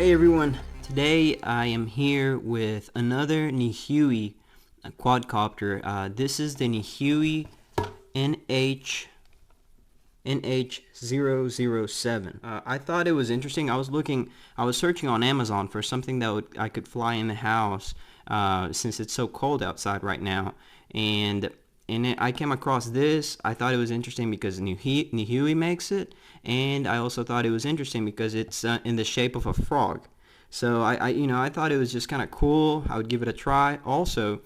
Hey everyone, today I am here with another Nihui quadcopter. This is the Nihui NH007. I thought it was interesting. I was searching on Amazon for something that I could fly in the house since it's so cold outside right now. And I came across this. I thought it was interesting because Nihui makes it, and I also thought it was interesting because it's in the shape of a frog. So I thought it was just kind of cool. I would give it a try. Also,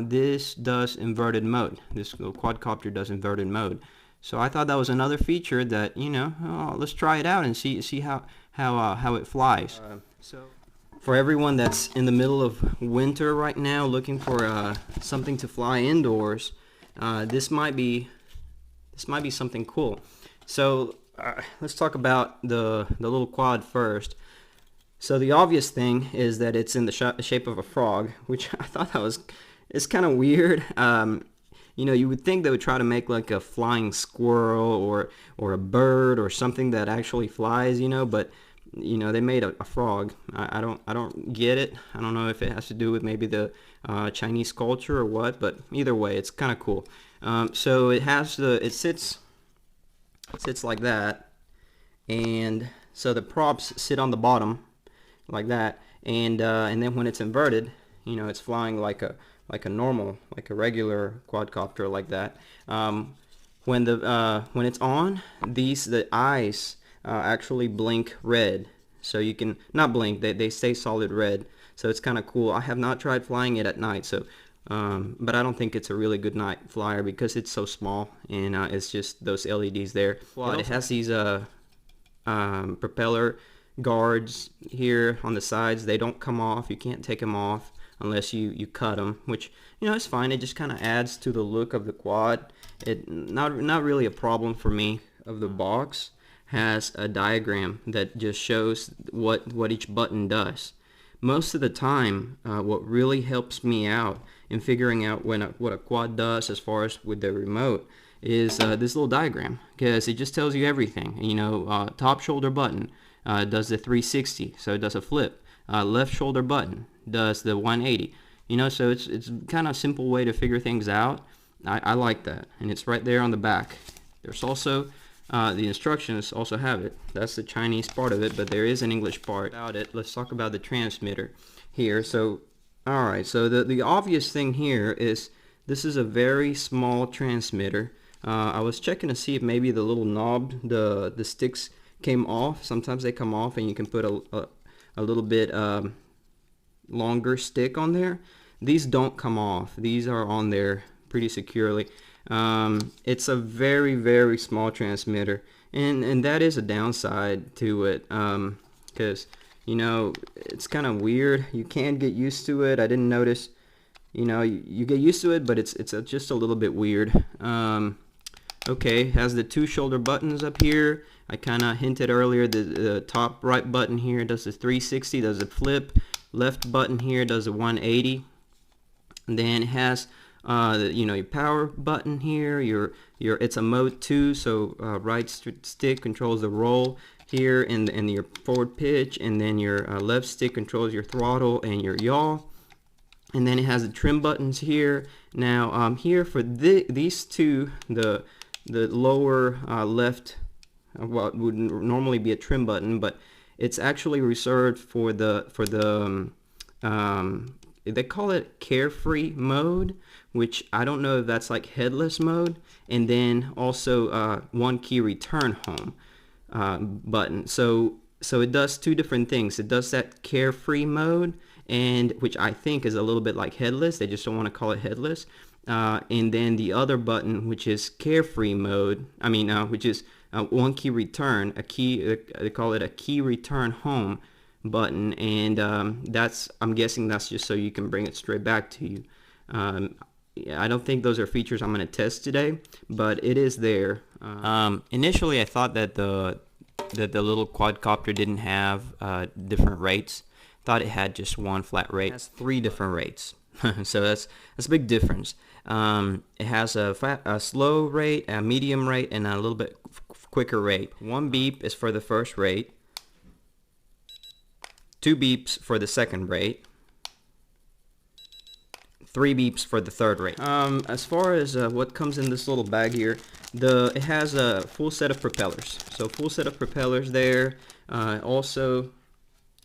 this does inverted mode. This little quadcopter does inverted mode. So I thought that was another feature that let's try it out and see how it flies. For everyone that's in the middle of winter right now, looking for something to fly indoors, this might be something cool. So let's talk about the little quad first. So the obvious thing is that it's in the shape of a frog, which I thought it's kind of weird. You would think they would try to make like a flying squirrel or a bird or something that actually flies, but they made a frog. I don't get it. I don't know if it has to do with maybe the Chinese culture or what, but either way, it's kind of cool. So it sits like that, and so the props sit on the bottom like that, and then when it's inverted, it's flying like a regular quadcopter like that. When it's on, the eyes actually blink red, so you can not blink, they stay solid red, so it's kind of cool. I have not tried flying it at night, so but I don't think it's a really good night flyer because it's so small, and it's just those LEDs there. It has these propeller guards here on the sides. They don't come off. You can't take them off unless you cut them, which it's fine. It just kind of adds to the look of the quad. It not really a problem for me. Of the box has a diagram that just shows what each button does. Most of the time, what really helps me out in figuring out what a quad does as far as with the remote is this little diagram, because it just tells you everything. Top shoulder button does the 360, so it does a flip. Left shoulder button does the 180. So it's kind of a simple way to figure things out. I like that, and it's right there on the back. There's also the instructions also have it. That's the Chinese part of it, but there is an English part about it. Let's talk about the transmitter here. So alright, so the obvious thing here is this is a very small transmitter. I was checking to see if maybe the little knob, the sticks came off. Sometimes they come off and you can put a little bit longer stick on there. These don't come off. These are on there pretty securely. It's a very, very small transmitter, and that is a downside to it, because it's kind of weird. You can get used to it. I didn't notice. You get used to it, but it's just a little bit weird. Okay, has the two shoulder buttons up here. I kind of hinted earlier the top right button here does the 360, does a flip. Left button here does a 180. And then it has your power button here. It's a mode 2, so right stick controls the roll here and your forward pitch, and then your left stick controls your throttle and your yaw. And then it has the trim buttons here. Now here for these two, the lower left, what would normally be a trim button, but it's actually reserved for the they call it carefree mode, which I don't know if that's like headless mode, and then also one key return home button. So it does two different things. It does that carefree mode, and which I think is a little bit like headless. They just don't want to call it headless. And then the other button, which is carefree mode, which is one key return, they call it a key return home button, and I'm guessing that's just so you can bring it straight back to you. I don't think those are features I'm going to test today, but it is there. Initially I thought that the little quadcopter didn't have different rates. Thought it had just one flat rate. It has 3 different rates. So that's a big difference. It has a slow rate, a medium rate, and a little bit quicker rate. One beep is for the first rate. 2 beeps for the second rate, 3 beeps for the third rate. As far as what comes in this little bag here, it has a full set of propellers. So full set of propellers there. Also,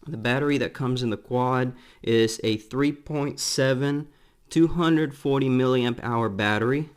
the battery that comes in the quad is a 3.7 240 milliamp hour battery.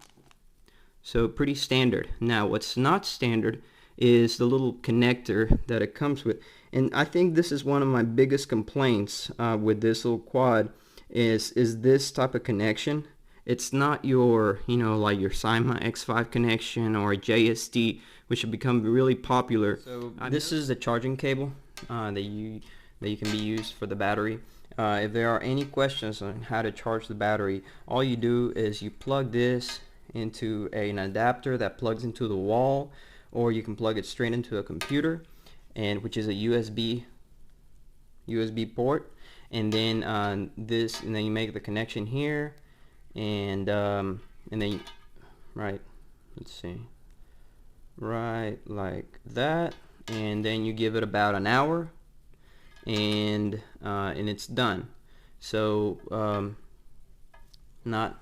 So pretty standard. Now what's not standard is the little connector that it comes with. And I think this is one of my biggest complaints with this little quad is this type of connection. It's not your, like your Sima X5 connection or a JST, which have become really popular. So this is the charging cable that you can be used for the battery. If there are any questions on how to charge the battery, all you do is you plug this into an adapter that plugs into the wall, or you can plug it straight into a computer, and which is a USB port, and then and then you make the connection here, and then right like that, and then you give it about an hour, and it's done. So not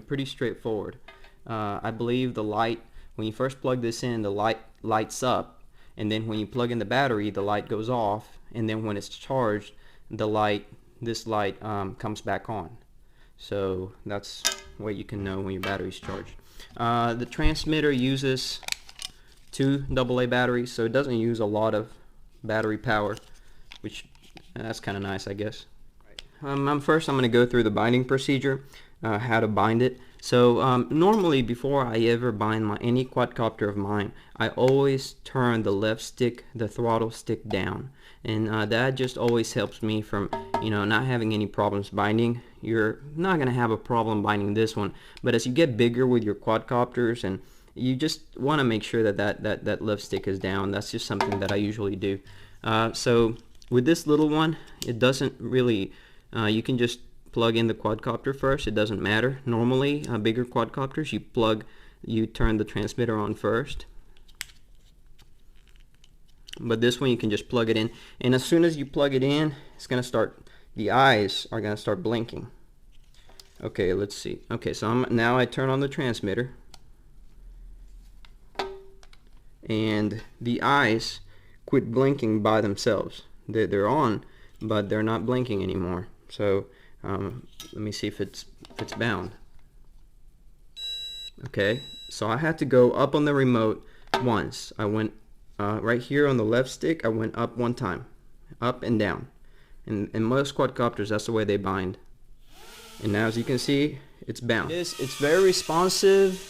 pretty straightforward. I believe the light, when you first plug this in, the light lights up, and then when you plug in the battery, the light goes off, and then when it's charged, this light comes back on. So that's where you can know when your battery's charged. The transmitter uses 2 AA batteries, so it doesn't use a lot of battery power, which that's kind of nice, I guess. First I'm going to go through the binding procedure, how to bind it. So normally before I ever bind any quadcopter of mine, I always turn the left stick, the throttle stick down, and that just always helps me from not having any problems binding. You're not going to have a problem binding this one, but as you get bigger with your quadcopters, and you just want to make sure that left stick is down. That's just something that I usually do. So with this little one, it doesn't really, you can just plug in the quadcopter first. It doesn't matter. Normally, bigger quadcopters, you turn the transmitter on first. But this one, you can just plug it in, and as soon as you plug it in, it's gonna start. The eyes are gonna start blinking. Okay, let's see. Okay, so now I turn on the transmitter, and the eyes quit blinking by themselves. They're on, but they're not blinking anymore. So let me see if it's bound. Okay, so I had to go up on the remote once. I went right here on the left stick, I went up one time, up and down. And in most quadcopters, that's the way they bind. And now, as you can see, it's bound. It's very responsive.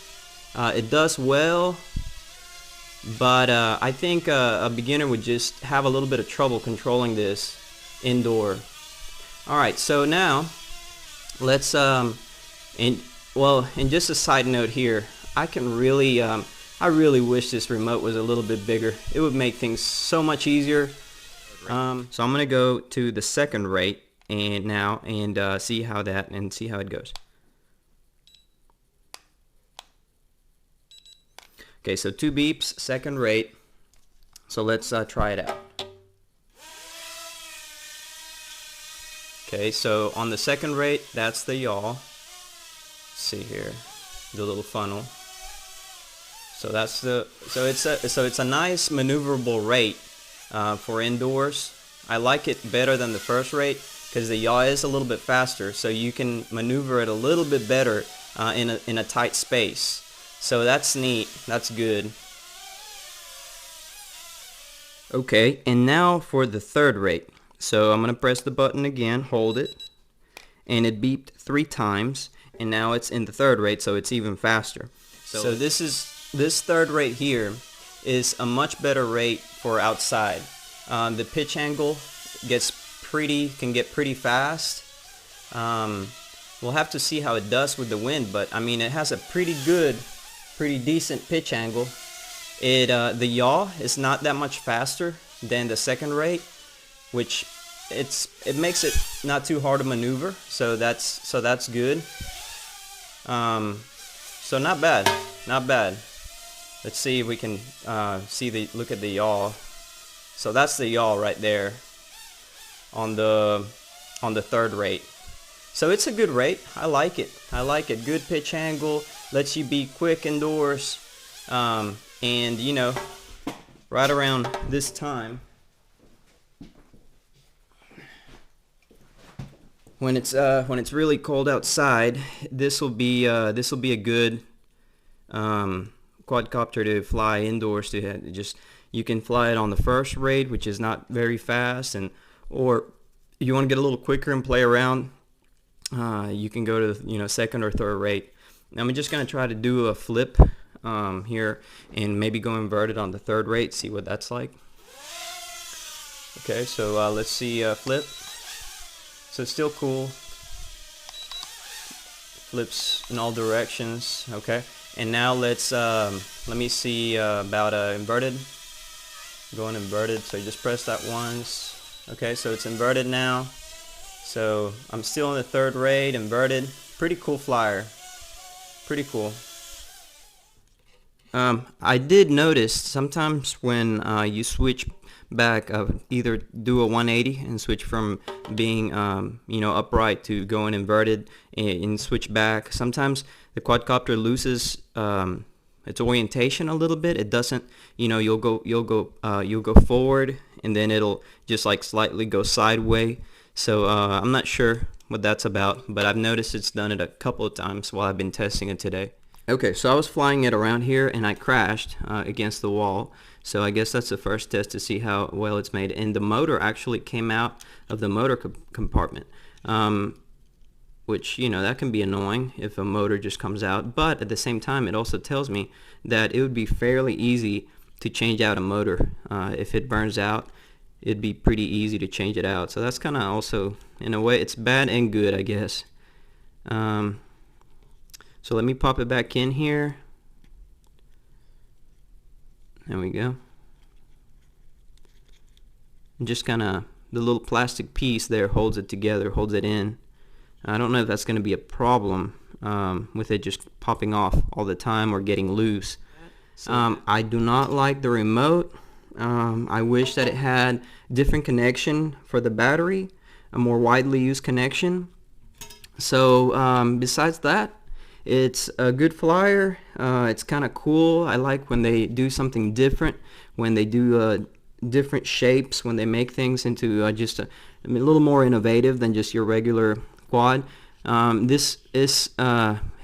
It does well, but I think a beginner would just have a little bit of trouble controlling this indoor. Alright, so now let's and just a side note here, I really wish this remote was a little bit bigger. It would make things so much easier. So I'm gonna go to the second rate and see how it goes. Okay, so 2 beeps, second rate. So let's try it out. Okay, so on the second rate, that's the yaw. Let's see here, the little funnel. So it's a nice maneuverable rate for indoors. I like it better than the first rate because the yaw is a little bit faster, so you can maneuver it a little bit better in a tight space. So that's neat. That's good. Okay, and now for the third rate. So I'm gonna press the button again, hold it, and it beeped 3 times, and now it's in the third rate, so it's even faster. So this third rate here is a much better rate for outside. The pitch angle can get pretty fast. We'll have to see how it does with the wind, but I mean it has a pretty decent pitch angle. The yaw is not that much faster than the second rate, which it makes it not too hard to maneuver. So that's good. So not bad. Let's see if we can look at the yaw. So that's the yaw right there. on the third rate. So it's a good rate. I like it. I like it. Good pitch angle, lets you be quick indoors, and you know, right around this time, when it's really cold outside, this will be a good quadcopter to fly indoors. You can fly it on the first rate, which is not very fast, or you want to get a little quicker and play around. You can go to second or third rate. I'm just gonna try to do a flip here and maybe go inverted on the third rate, see what that's like. Okay, so let's see flip. So it's still cool. Flips in all directions. Okay, and now let me see about inverted. Going inverted. So you just press that once. Okay, so it's inverted now. So I'm still in the third rate, inverted. Pretty cool flyer. Pretty cool. I did notice sometimes when you switch back, either do a 180 and switch from being upright to going inverted and switch back. Sometimes the quadcopter loses its orientation a little bit. It doesn't, you'll go forward and then it'll just like slightly go sideways. So I'm not sure what that's about, but I've noticed it's done it a couple of times while I've been testing it today. Okay, so I was flying it around here and I crashed against the wall. So I guess that's the first test to see how well it's made. And the motor actually came out of the motor compartment, which, that can be annoying if a motor just comes out. But at the same time, it also tells me that it would be fairly easy to change out a motor. If it burns out, it'd be pretty easy to change it out. So that's kind of also, in a way, it's bad and good, I guess. So let me pop it back in here. There we go. And just kind of, the little plastic piece there holds it together, holds it in. I don't know if that's going to be a problem with it just popping off all the time or getting loose. I do not like the remote. I wish that it had different connection for the battery, a more widely used connection. So besides that, it's a good flyer. It's kind of cool. I like when they do something different, when they do different shapes, when they make things into just a little more innovative than just your regular quad. This is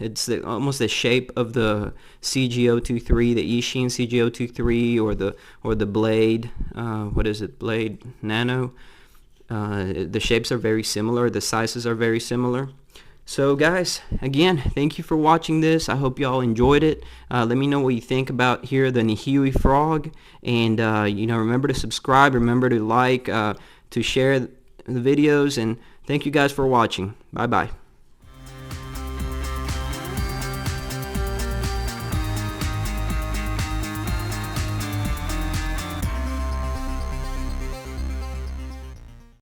it's almost the shape of the CG023, the Eachine CG023, or the Blade. What is it? Blade Nano. The shapes are very similar. The sizes are very similar. So guys, again, thank you for watching this. I hope y'all enjoyed it. Let me know what you think about here the Nihui frog, and remember to subscribe, remember to like, to share the videos, and thank you guys for watching. Bye bye.